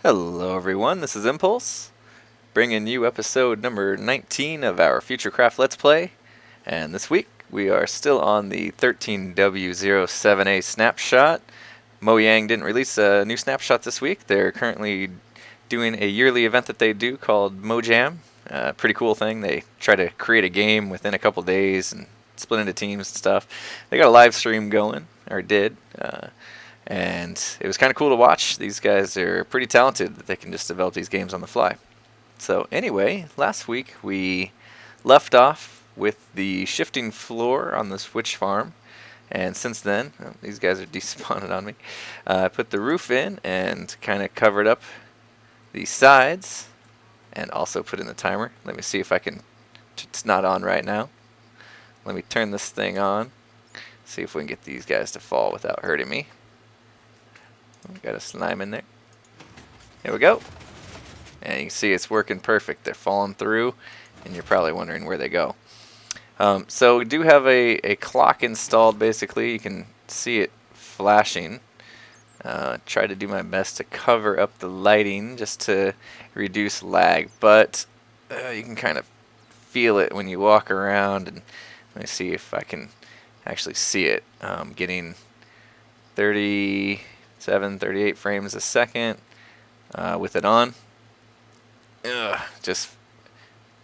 Hello everyone, this is Impulse, bringing you episode number 19 of our Futurecraft Let's Play, and this week we are still on the 13W07A snapshot. Mojang didn't release a new snapshot this week. They're currently doing a yearly event that they do called Mojam. Pretty cool thing. They try to create a game within a couple days and split into teams and stuff. They got a live stream going, or did. And it was kind of cool to watch. These guys are pretty talented that they can just develop these games on the fly. So anyway, last week we left off with the shifting floor on the switch farm. And since then, these guys are despawned on me. I put the roof in and kind of covered up the sides and also put in the timer. Let me see if I can, it's not on right now. Let me turn this thing on. See if we can get these guys to fall without hurting me. Got a slime in there. Here we go. And you can see it's working perfect. They're falling through, and you're probably wondering where they go. So we do have a clock installed, basically. You can see it flashing. Try to do my best to cover up the lighting just to reduce lag, but you can kind of feel it when you walk around. And let me see if I can actually see it. Getting 38 frames a second with it on. Just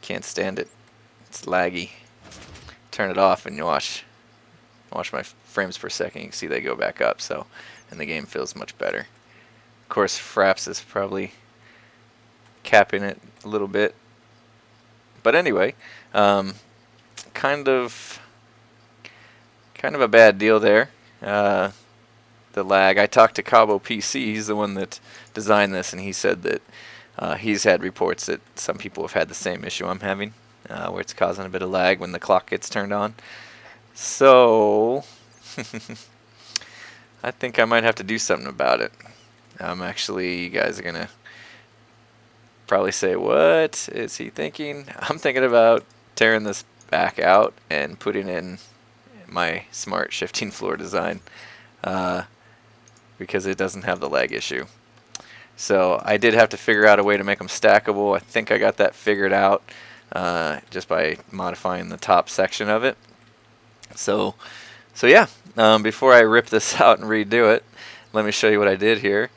can't stand it. It's laggy. Turn it off and you watch my frames per second. You can see they go back up, so and the game feels much better. Of course, Fraps is probably capping it a little bit, but anyway, kind of a bad deal there. The lag. I talked to Cabo PC. He's the one that designed this, and he said that he's had reports that some people have had the same issue I'm having, where it's causing a bit of lag when the clock gets turned on. So I think I might have to do something about it. Actually, you guys are gonna probably say, "What is he thinking?" I'm thinking about tearing this back out and putting in my smart shifting floor design. Because it doesn't have the lag issue. So I did have to figure out a way to make them stackable. I think I got that figured out just by modifying the top section of it. So yeah, before I rip this out and redo it, let me show you what I did here.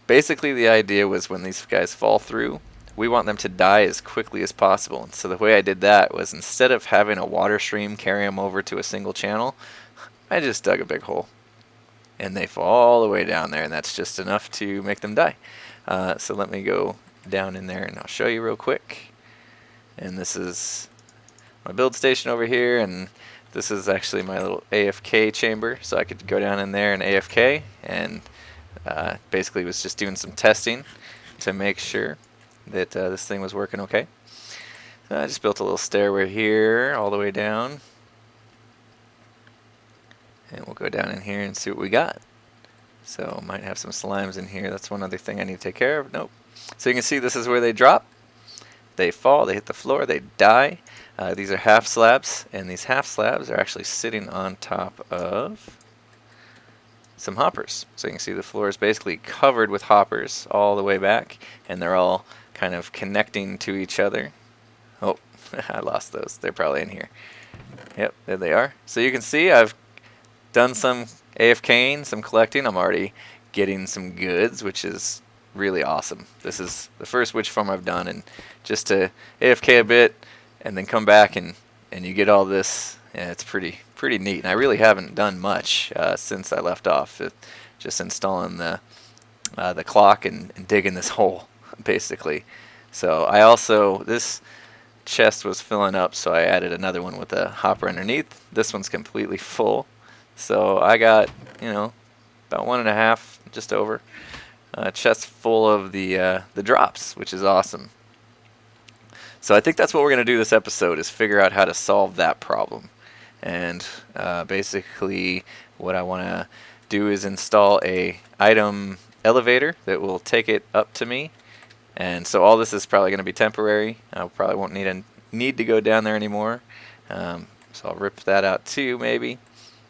Basically the idea was when these guys fall through, we want them to die as quickly as possible. And so the way I did that was, instead of having a water stream carry them over to a single channel, I just dug a big hole. And they fall all the way down there, and that's just enough to make them die. So let me go down in there and I'll show you real quick. And this is my build station over here, and this is actually my little Afk chamber. So I could go down in there and AFK, and basically was just doing some testing to make sure that this thing was working okay. So I just built a little stairway here all the way down. And we'll go down in here and see what we got. So might have some slimes in here. That's one other thing I need to take care of. Nope. So you can see this is where they drop. They fall, they hit the floor, they die. These are half slabs, and these half slabs are actually sitting on top of some hoppers. So you can see the floor is basically covered with hoppers all the way back, and they're all kind of connecting to each other. Oh, I lost those. They're probably in here. Yep, there they are. So you can see I've done some AFKing, some collecting. I'm already getting some goods, which is really awesome. This is the first witch farm I've done, and just to AFK a bit and then come back and you get all this, yeah, it's pretty neat. And I really haven't done much since I left off. Just installing the clock and digging this hole, basically. So I also, this chest was filling up, so I added another one with a hopper underneath. This one's completely full. So I got, about 1.5, just over, chest full of the drops, which is awesome. So I think that's what we're going to do this episode, is figure out how to solve that problem. And basically what I want to do is install a item elevator that will take it up to me. And so all this is probably going to be temporary. I probably won't need to go down there anymore. So I'll rip that out too, maybe.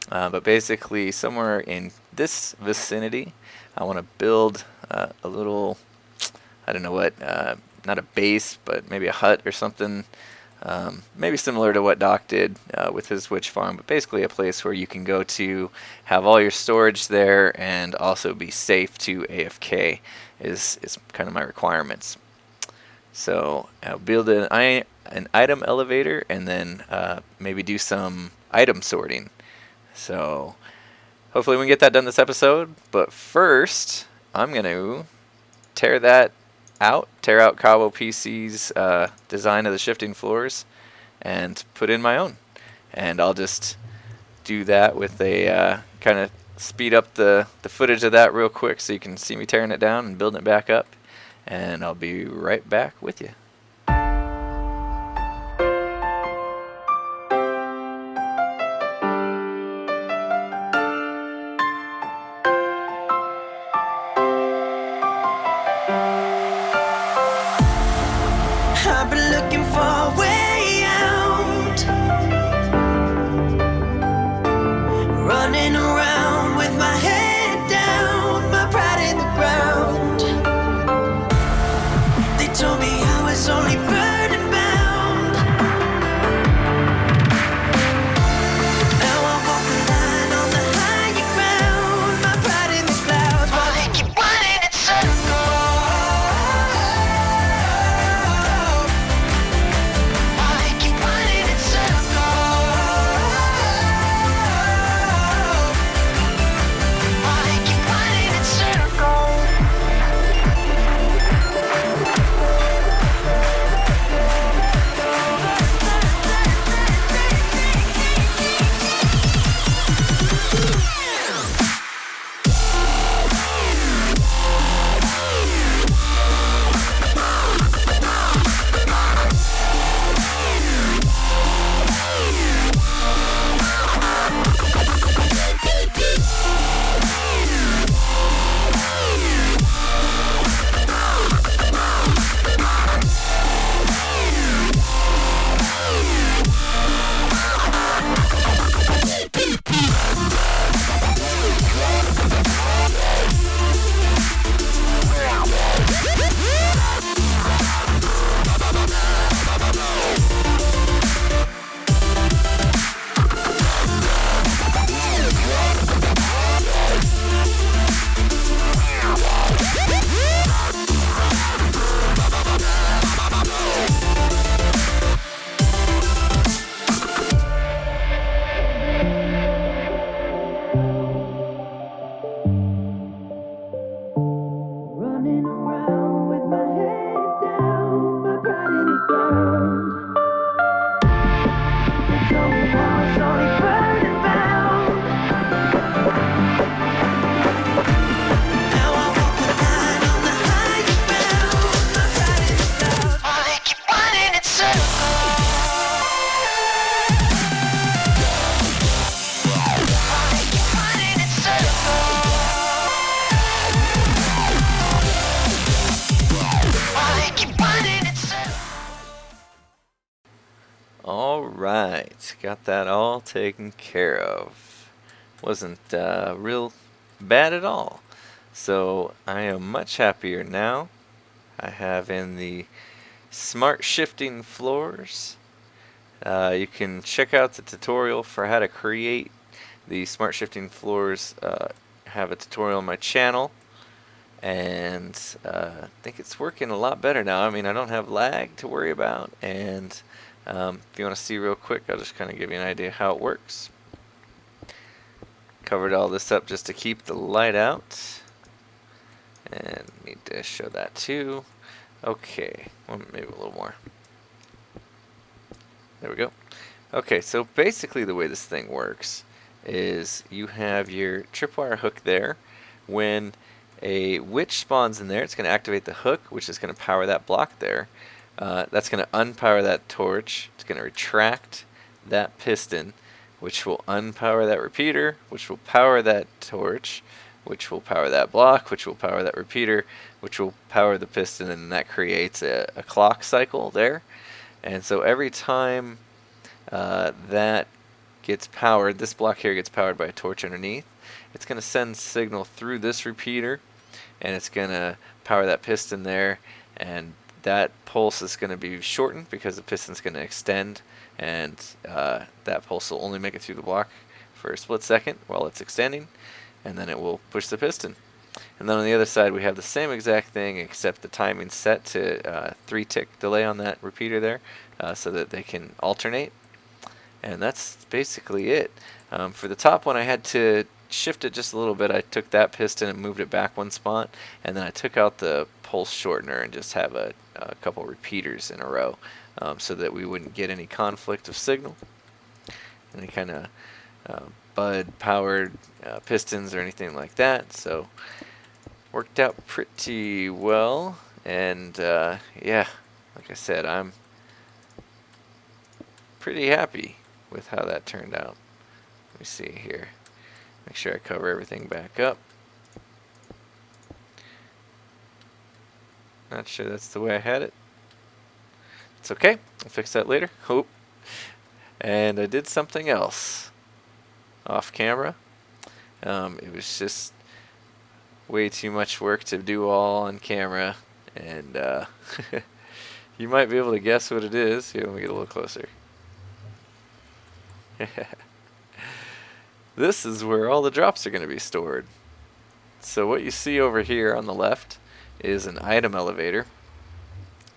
But basically, somewhere in this vicinity, I want to build a little I don't know what, not a base, but maybe a hut or something. Maybe similar to what Doc did with his witch farm, but basically a place where you can go to have all your storage there and also be safe to AFK is kind of my requirements. So I'll build an item elevator and then maybe do some item sorting. So hopefully we can get that done this episode, but first I'm going to tear out Cabo PC's design of the shifting floors and put in my own. And I'll just do that with a kind of speed up the footage of that real quick so you can see me tearing it down and building it back up. And I'll be right back with you. I've been looking for a way out, running around with my head down, my pride in the ground. They told me I was only burden bound. Now I walk the line on the higher ground, my pride in the clouds, while they keep running in circles. Alright, got that all taken care of. Wasn't real bad at all. So I am much happier now. I have in the smart shifting floors. You can check out the tutorial for how to create the smart shifting floors. Have a tutorial on my channel. And I think it's working a lot better now. I mean, I don't have lag to worry about, and if you want to see real quick, I'll just kind of give you an idea how it works. Covered all this up just to keep the light out, and need to show that too. Okay, well, maybe a little more. There we go. Okay, so basically the way this thing works is you have your tripwire hook there. When a witch spawns in there, it's going to activate the hook, which is going to power that block there. That's going to unpower that torch. It's going to retract that piston, which will unpower that repeater, which will power that torch, which will power that block, which will power that repeater, which will power the piston, and that creates a clock cycle there. And so every time that gets powered, this block here gets powered by a torch underneath, it's going to send signal through this repeater, and it's going to power that piston there, and that pulse is going to be shortened because the piston's going to extend, and that pulse will only make it through the block for a split second while it's extending, and then it will push the piston. And then on the other side we have the same exact thing, except the timing's set to 3-tick delay on that repeater there, so that they can alternate. And that's basically it. For the top one, I had to shift it just a little bit. I took that piston and moved it back one spot, and then I took out the pulse shortener and just have a couple repeaters in a row, so that we wouldn't get any conflict of signal, any kind of bud powered pistons or anything like that. So worked out pretty well, and yeah, like I said, I'm pretty happy with how that turned out. Let me see here, make sure I cover everything back up. Not sure that's the way I had it. It's okay, I'll fix that later. Hope. And I did something else off camera. It was just way too much work to do all on camera, and you might be able to guess what it is. Here, let me get a little closer. This is where all the drops are going to be stored. So what you see over here on the left is an item elevator.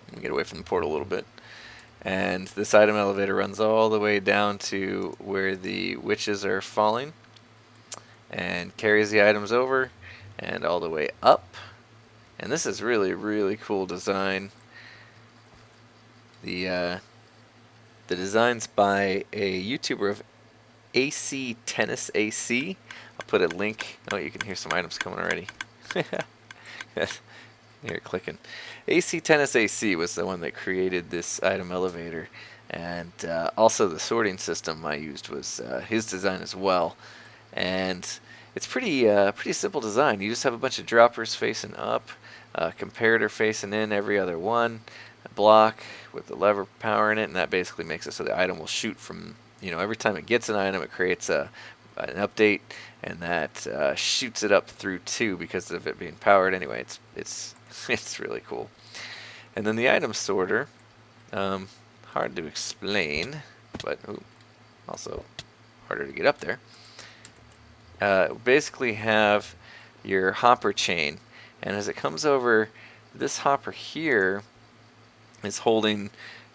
Let me get away from the portal a little bit. And this item elevator runs all the way down to where the witches are falling, and carries the items over and all the way up. And this is really cool design. The design's by a YouTuber of ACTennisAC. I'll put a link. Oh, you can hear some items coming already. You're clicking. ACTennisAC was the one that created this item elevator, and also the sorting system I used was his design as well. And it's pretty simple design. You just have a bunch of droppers facing up, a comparator facing in every other one, a block with the lever powering it, and that basically makes it so the item will shoot from, every time it gets an item, it creates an update, and that shoots it up through 2 because of it being powered. Anyway, it's really cool. And then the item sorter, hard to explain, but also harder to get up there. Basically have your hopper chain, and as it comes over, this hopper here is holding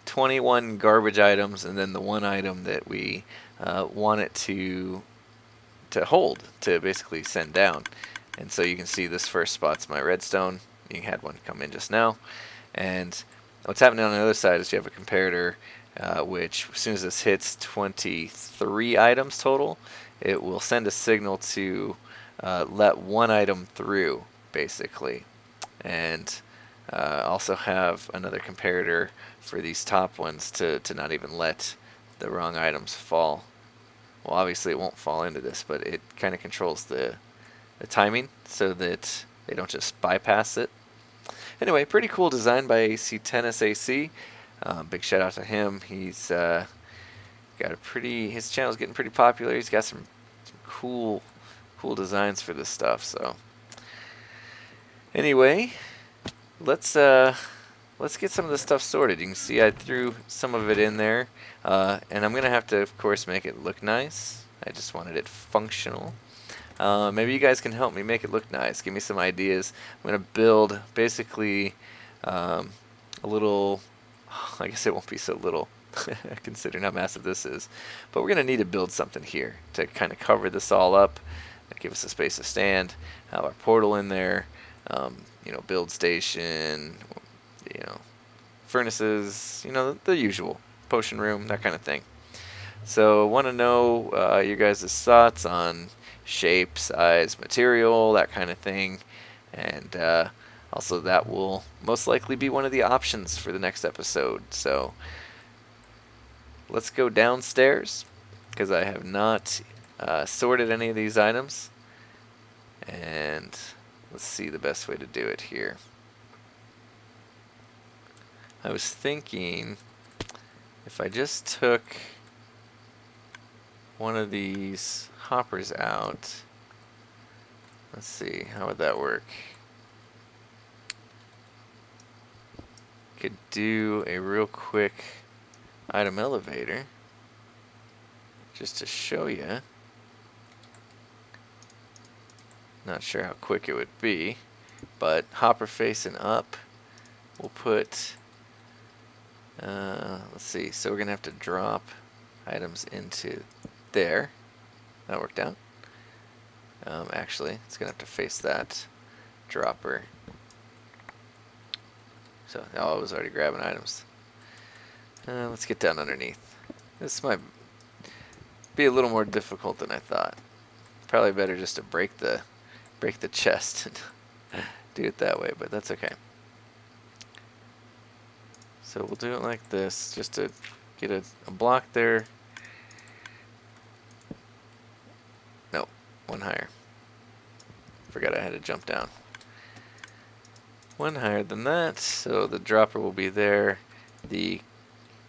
21 garbage items, and then the one item that we want it to hold, to basically send down. And so you can see this first spot's my redstone. You had one come in just now, and what's happening on the other side is you have a comparator, which as soon as this hits 23 items total, it will send a signal to let one item through, basically. And also have another comparator for these top ones to not even let the wrong items fall. Well, obviously it won't fall into this, but it kind of controls the timing so that they don't just bypass it. Anyway, pretty cool design by ACTennisAC. Big shout out to him. He's got his channel's getting pretty popular. He's got some cool designs for this stuff. So anyway, let's get some of this stuff sorted. You can see I threw some of it in there, and I'm gonna have to, of course, make it look nice. I just wanted it functional. Maybe you guys can help me make it look nice. Give me some ideas. I'm gonna build basically a little. I guess it won't be so little, considering how massive this is. But we're gonna need to build something here to kind of cover this all up, give us a space to stand, have our portal in there, build station, furnaces, the usual, potion room, that kind of thing. So want to know your guys' thoughts on shape, size, material, that kind of thing, and also that will most likely be one of the options for the next episode. So let's go downstairs, because I have not sorted any of these items, and let's see the best way to do it here. I was thinking if I just took one of these hoppers out, let's see, how would that work? could do a real quick item elevator just to show you. Not sure how quick it would be, but hopper facing up, we'll put, let's see, so we're going to have to drop items into there. That worked out. Actually, it's going to have to face that dropper. So, oh, I was already grabbing items. Let's get down underneath. This might be a little more difficult than I thought. Probably better just to break the chest and do it that way, but that's okay. So we'll do it like this, just to get a block there. No, one higher. Forgot I had to jump down. One higher than that, so the dropper will be there. The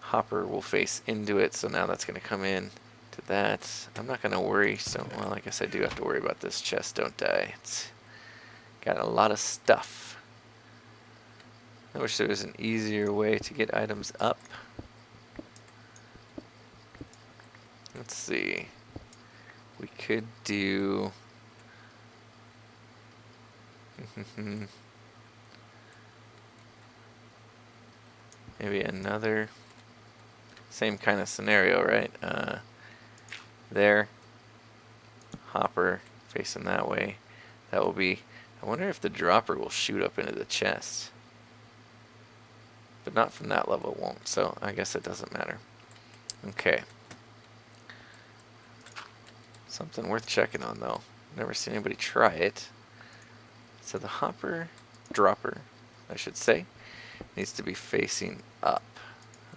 hopper will face into it, so now that's going to come in to that. I'm not going to worry, so, well, I guess I do have to worry about this chest, don't I? It's got a lot of stuff. I wish there was an easier way to get items up. Let's see. We could do... maybe another same kind of scenario, right? There, hopper facing that way. That will be, I wonder if the dropper will shoot up into the chest. But not from that level, it won't, so I guess it doesn't matter. Okay. Something worth checking on, though. Never seen anybody try it. So the hopper, dropper, I should say, needs to be facing up.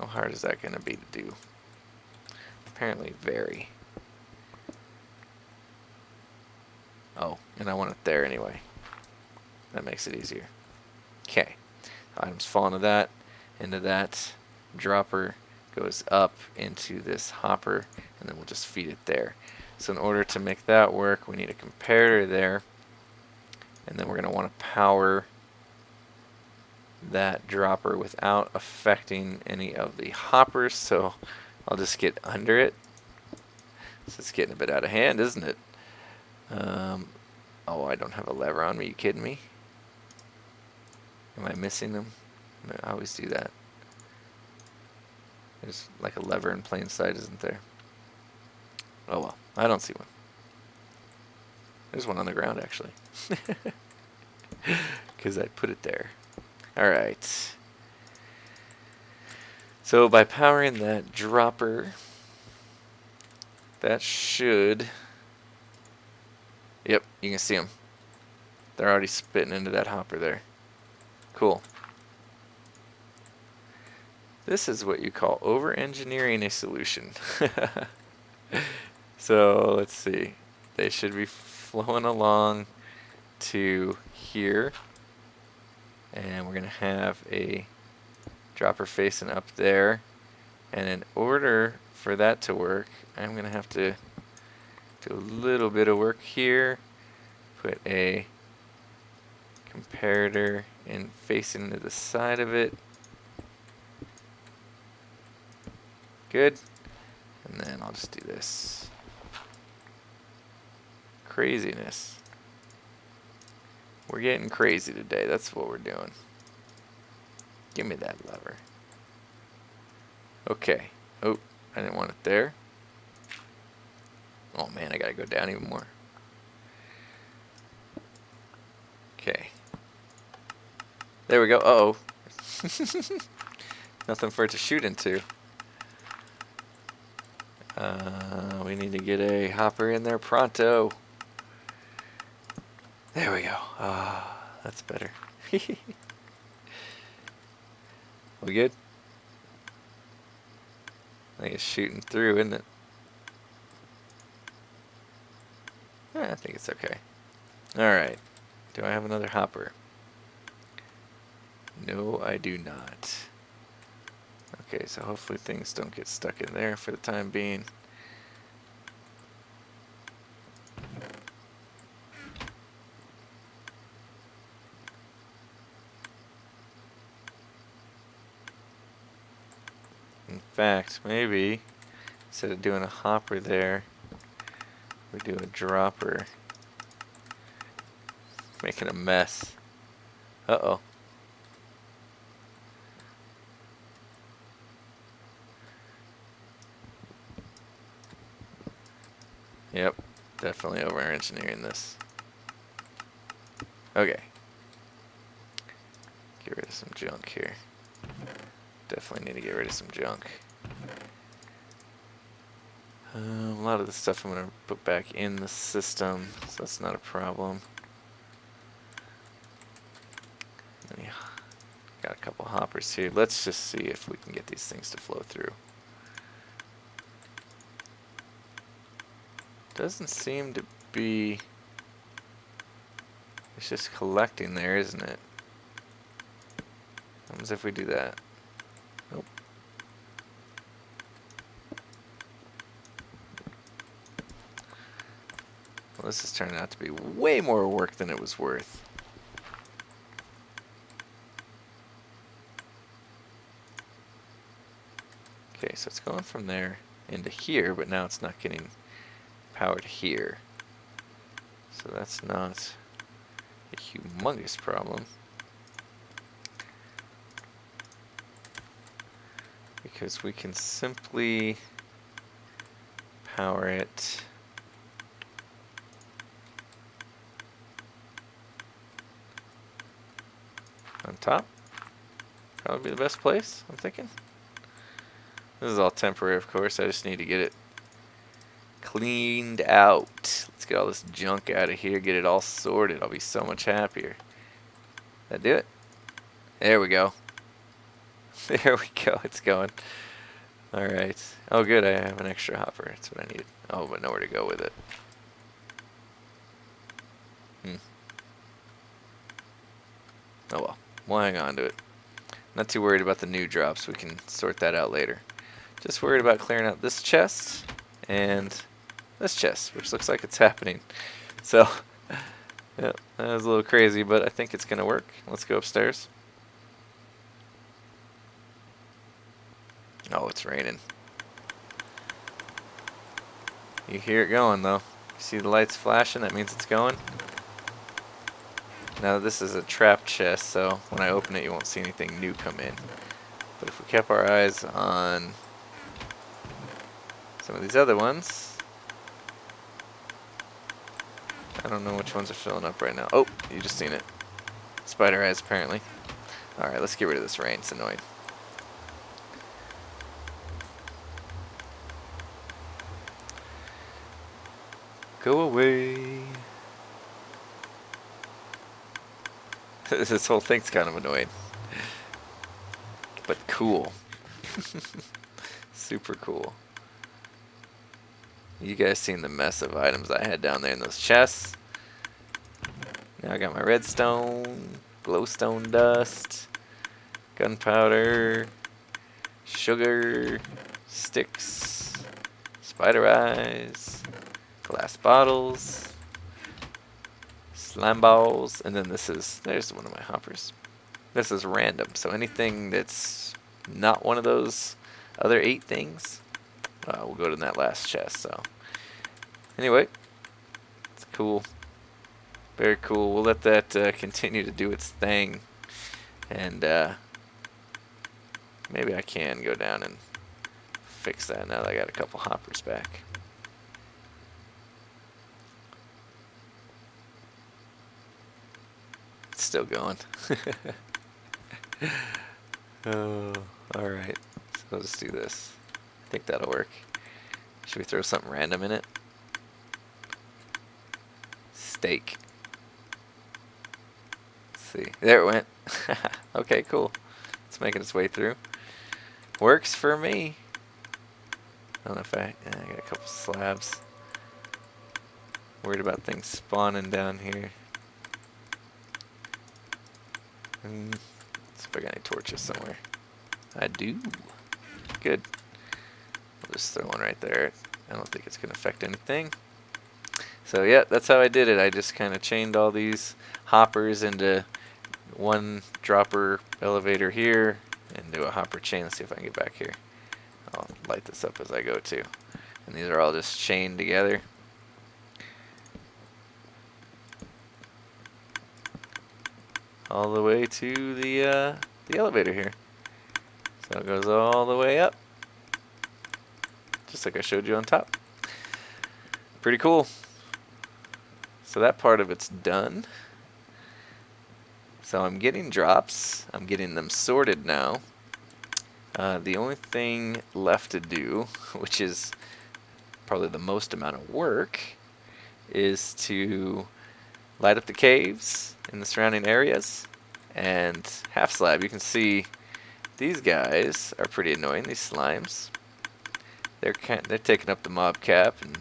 How hard is that going to be to do? Apparently very. Oh, and I want it there anyway. That makes it easier. Okay. Items fall into that. Dropper goes up into this hopper, and then we'll just feed it there. So in order to make that work, we need a comparator there. And then we're going to want to power that dropper without affecting any of the hoppers. So I'll just get under it. So it's getting a bit out of hand, isn't it? Oh, I don't have a lever on me. You kidding me? Am I missing them? I always do that. There's like a lever in plain sight, isn't there? Oh well, I don't see one. There's one on the ground, actually. Because I put it there. Alright. So by powering that dropper, that should... Yep, you can see them. They're already spitting into that hopper there. Cool. This is what you call over-engineering a solution. So let's see. They should be flowing along to here. And we're going to have a dropper facing up there. And in order for that to work, I'm going to have to do a little bit of work here. Put a comparator in facing to the side of it. Good. And then I'll just do this. Craziness. We're getting crazy today. That's what we're doing. Give me that lever. Okay. Oh, I didn't want it there. Oh man, I gotta go down even more. Okay. There we go. Uh-oh. Nothing for it to shoot into. We need to get a hopper in there pronto. There we go. Ah, that's better. We good? I think it's shooting through, isn't it? I think it's okay. Alright. Do I have another hopper? No, I do not. Okay, so hopefully things don't get stuck in there for the time being. fact, maybe instead of doing a hopper there, we do a dropper. Making a mess. Uh-oh. Yep, definitely over-engineering this. Okay. Get rid of some junk here. Definitely need to get rid of some junk. A lot of the stuff I'm going to put back in the system, so that's not a problem. Yeah, got a couple hoppers here. Let's just see if we can get these things to flow through. Doesn't seem to be... It's just collecting there, isn't it? What happens if we do that? Nope. Well, this is turning out to be way more work than it was worth. Okay, so it's going from there into here, but now it's not getting power to here. So that's not a humongous problem. Because we can simply power it on top. Probably be the best place, I'm thinking. This is all temporary, of course. I just need to get it cleaned out. Let's get all this junk out of here, get it all sorted. I'll be so much happier. That do it? There we go. There we go. It's going. Alright. Oh, good. I have an extra hopper. That's what I needed. Oh, but nowhere to go with it. Oh, well. We'll hang on to it. Not too worried about the new drops. We can sort that out later. Just worried about clearing out this chest and this chest, which looks like it's happening. So, yeah, that was a little crazy, but I think it's going to work. Let's go upstairs. Oh, it's raining. You hear it going, though. You see the lights flashing? That means it's going. Now, this is a trap chest, so when I open it, you won't see anything new come in. But if we kept our eyes on some of these other ones, I don't know which ones are filling up right now. Oh, you just seen it. Spider eyes, apparently. Alright, let's get rid of this rain. It's annoying. Go away. This whole thing's kind of annoying. But cool. Super cool. You guys seen the mess of items I had down there in those chests. Now I got my redstone, glowstone dust, gunpowder, sugar, sticks, spider eyes, glass bottles, slime balls, and then there's one of my hoppers. This is random, so anything that's not one of those other 8 things, we'll go to that last chest. So anyway, it's cool. Very cool. We'll let that continue to do its thing. And maybe I can go down and fix that now that I got a couple hoppers back. It's still going. Oh, alright. So I'll just do this. I think that'll work. Should we throw something random in it? Steak. Let's see. There it went. Okay, cool. It's making its way through. Works for me. I don't know if I got a couple slabs. Worried about things spawning down here. Let's see if I got any torches somewhere. I do. Good. We'll just throw one right there. I don't think it's going to affect anything. So yeah, that's how I did it. I just kind of chained all these hoppers into one dropper elevator here and do a hopper chain. Let's see if I can get back here. I'll light this up as I go too. And these are all just chained together. All the way to the elevator here. So it goes all the way up, just like I showed you on top. Pretty cool. So that part of it's done. So I'm getting drops. I'm getting them sorted now. The only thing left to do, which is probably the most amount of work, is to light up the caves in the surrounding areas. And half slab, you can see these guys are pretty annoying, these slimes. They're taking up the mob cap and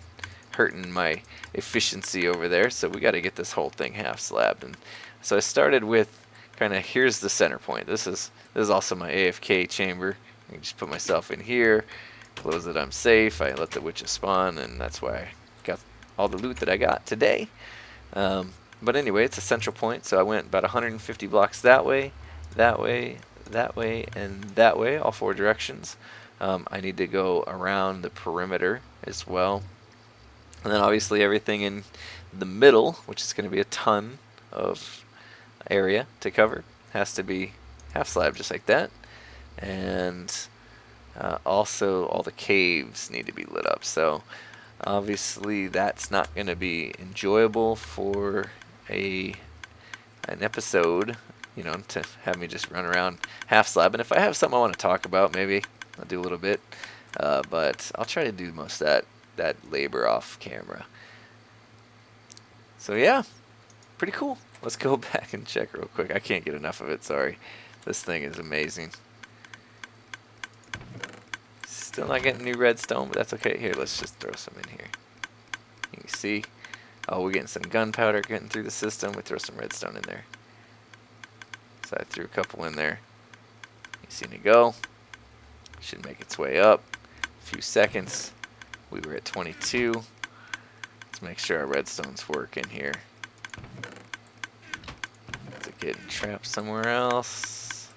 hurting my efficiency over there, so we got to get this whole thing half slabbed. And so I started with kind of, here's the center point. This is also my AFK chamber. I can just put myself in here, close it, I'm safe. I let the witches spawn, and that's why I got all the loot that I got today. But anyway, it's a central point, so I went about 150 blocks that way, that way, that way, and that way, all 4 directions. I need to go around the perimeter as well. And then obviously everything in the middle, which is going to be a ton of area to cover, has to be half slab just like that. And also all the caves need to be lit up. So obviously that's not going to be enjoyable for an episode, you know, to have me just run around half slab. And if I have something I want to talk about, maybe I'll do a little bit. But I'll try to do most of that labor off camera. So yeah, pretty cool. Let's go back and check real quick. I can't get enough of it, sorry. This thing is amazing. Still not getting new redstone, but that's okay. Here, let's just throw some in here. You can see, oh, we're getting some gunpowder getting through the system. We throw some redstone in there. So I threw a couple in there. You see it go. Should make its way up. A few seconds. We were at 22. Let's make sure our redstone's working here. Is it getting trapped somewhere else?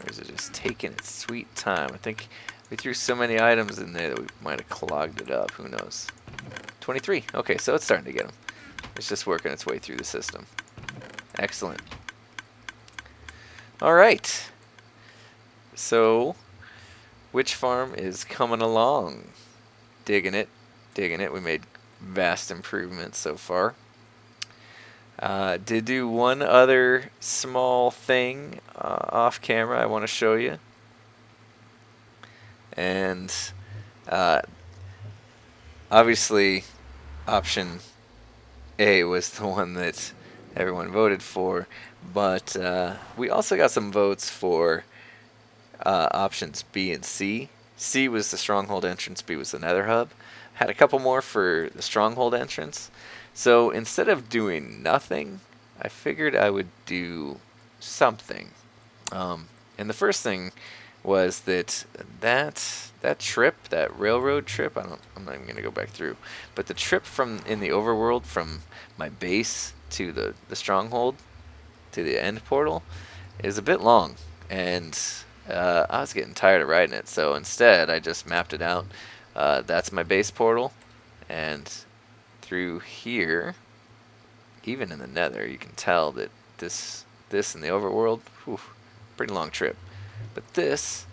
Or is it just taking its sweet time? I think we threw so many items in there that we might have clogged it up. Who knows? 23. Okay, so it's starting to get them. It's just working its way through the system. Excellent. All right. So, witch farm is coming along. Digging it. Digging it. We made vast improvements so far. Did do one other small thing off camera I want to show you. And obviously option A was the one that everyone voted for, but we also got some votes for options B and C. C was the stronghold entrance, B was the nether hub. Had a couple more for the stronghold entrance. So instead of doing nothing, I figured I would do something. And the first thing was that trip, that railroad trip, I'm not even going to go back through, but the trip from in the overworld from my base to the stronghold to the end portal is a bit long, and I was getting tired of riding it, so instead I just mapped it out. That's my base portal, and through here, even in the nether, you can tell that this in the overworld, whew, pretty long trip. But this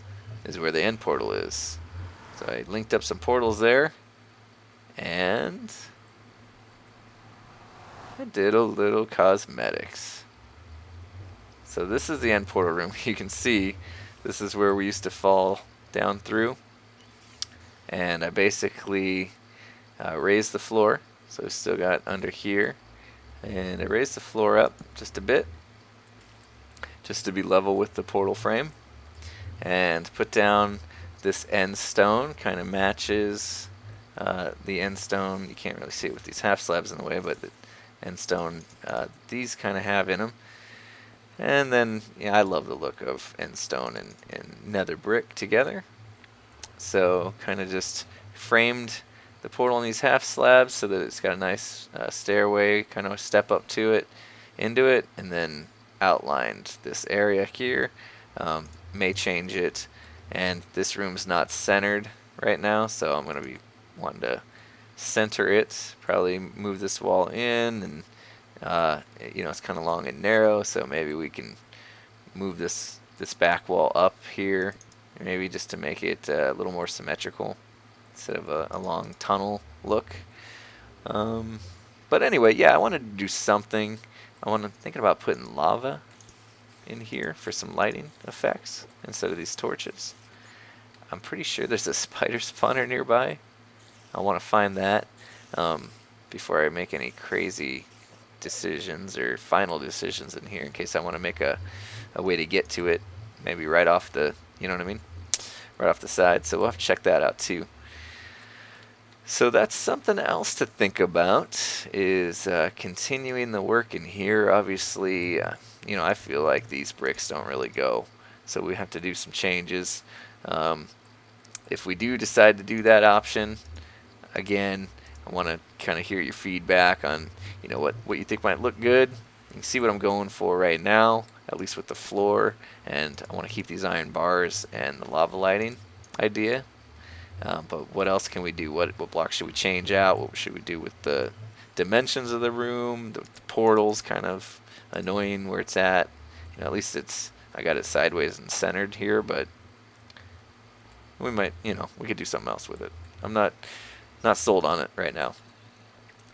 is where the end portal is. So I linked up some portals there, and I did a little cosmetics. So this is the end portal room. You can see this is where we used to fall down through. And I basically raised the floor. So we still got under here. And I raised the floor up just a bit, just to be level with the portal frame. And put down this end stone, kind of matches the end stone. You can't really see it with these half slabs in the way, but the end stone, these kind of have in them. And then, yeah, I love the look of end stone and nether brick together. So kind of just framed the portal in these half slabs so that it's got a nice stairway, kind of a step up to it, into it, and then outlined this area here. May change it and this room's not centered right now, so I'm going to be wanting to center it. Probably move this wall in, and it's kind of long and narrow, so maybe we can move this back wall up here, maybe just to make it a little more symmetrical instead of a long tunnel look. But anyway, yeah, I wanted to do something. Thinking about putting lava in here for some lighting effects instead of these torches. I'm pretty sure there's a spider spawner nearby. I want to find that before I make any crazy decisions or final decisions in here, in case I want to make a way to get to it, maybe right off the, you know what I mean, right off the side. So we'll have to check that out too. So that's something else to think about, is continuing the work in here. Obviously, I feel like these bricks don't really go, so we have to do some changes. If we do decide to do that option, again, I want to kind of hear your feedback on, what you think might look good. You can see what I'm going for right now, at least with the floor, and I want to keep these iron bars and the lava lighting idea. But what else can we do? What blocks should we change out? What should we do with the dimensions of the room? The portal's kind of annoying where it's at. At least I got it sideways and centered here, but we might, we could do something else with it. I'm not sold on it right now.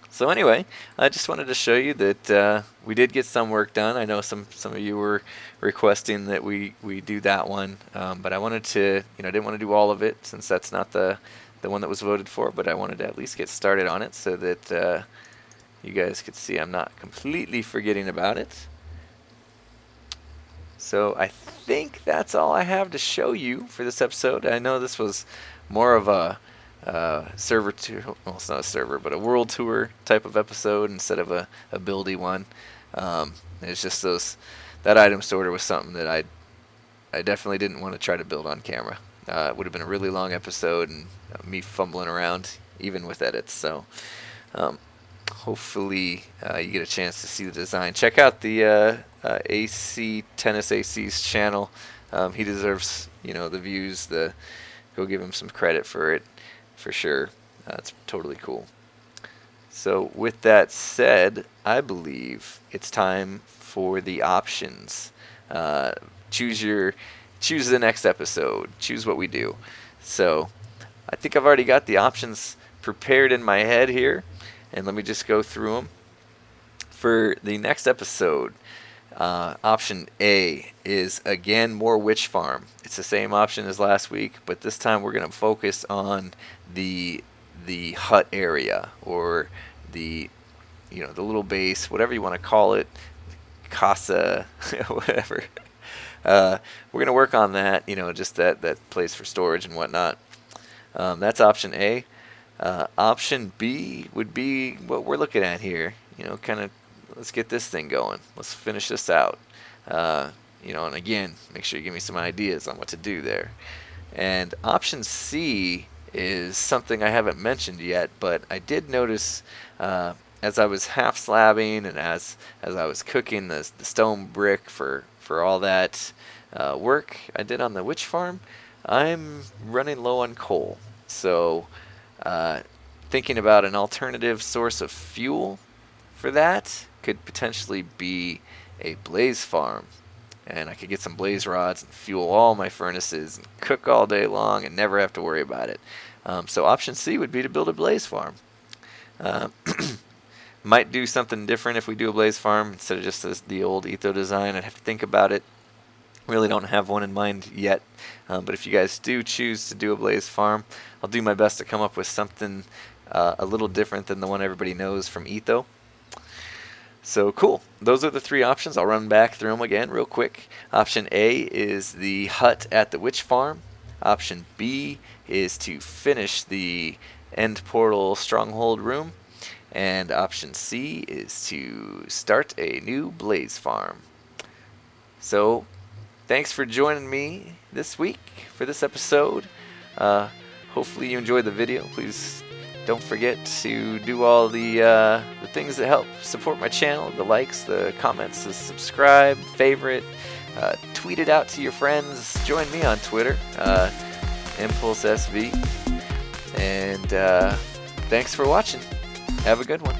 So anyway, I just wanted to show you that we did get some work done. I know some of you were requesting that we do that one, but I wanted to, I didn't want to do all of it since that's not the one that was voted for, but I wanted to at least get started on it so that you guys could see I'm not completely forgetting about it. So I think that's all I have to show you for this episode. I know this was more of a server tour, well, it's not a server, but a world tour type of episode instead of a buildy one. It's just that item sorter was something that I definitely didn't want to try to build on camera. It would have been a really long episode, and me fumbling around even with edits. So hopefully you get a chance to see the design. Check out the ACTennisAC's channel. He deserves the views. Go give him some credit for it. For sure. It's totally cool. So with that said, I believe it's time for the options. Choose the next episode. Choose what we do. So I think I've already got the options prepared in my head here, and let me just go through them. For the next episode, option A is again more witch farm. It's the same option as last week, but this time we're going to focus on the hut area, or the little base, whatever you want to call it, casa, whatever. We're going to work on that, just that place for storage and whatnot. That's option A. Option B would be what we're looking at here. Kind of, let's get this thing going. Let's finish this out. And again, make sure you give me some ideas on what to do there. And option C is something I haven't mentioned yet, but I did notice as I was half slabbing and as I was cooking the stone brick for all that work I did on the witch farm, I'm running low on coal. So thinking about an alternative source of fuel for that could potentially be a blaze farm. And I could get some blaze rods and fuel all my furnaces and cook all day long and never have to worry about it. So option C would be to build a blaze farm. Might do something different if we do a blaze farm instead of just the old Etho design. I'd have to think about it. Really don't have one in mind yet. But if you guys do choose to do a blaze farm, I'll do my best to come up with something a little different than the one everybody knows from Etho. So cool. Those are the three options. I'll run back through them again real quick. Option A is the hut at the witch farm. Option B is to finish the end portal stronghold room. And option C is to start a new blaze farm. So thanks for joining me this week for this episode. Hopefully you enjoyed the video. Please don't forget to do all the things that help support my channel, the likes, the comments, the subscribe, favorite, Tweet it out to your friends. Join me on Twitter, impulseSV. And thanks for watching. Have a good one.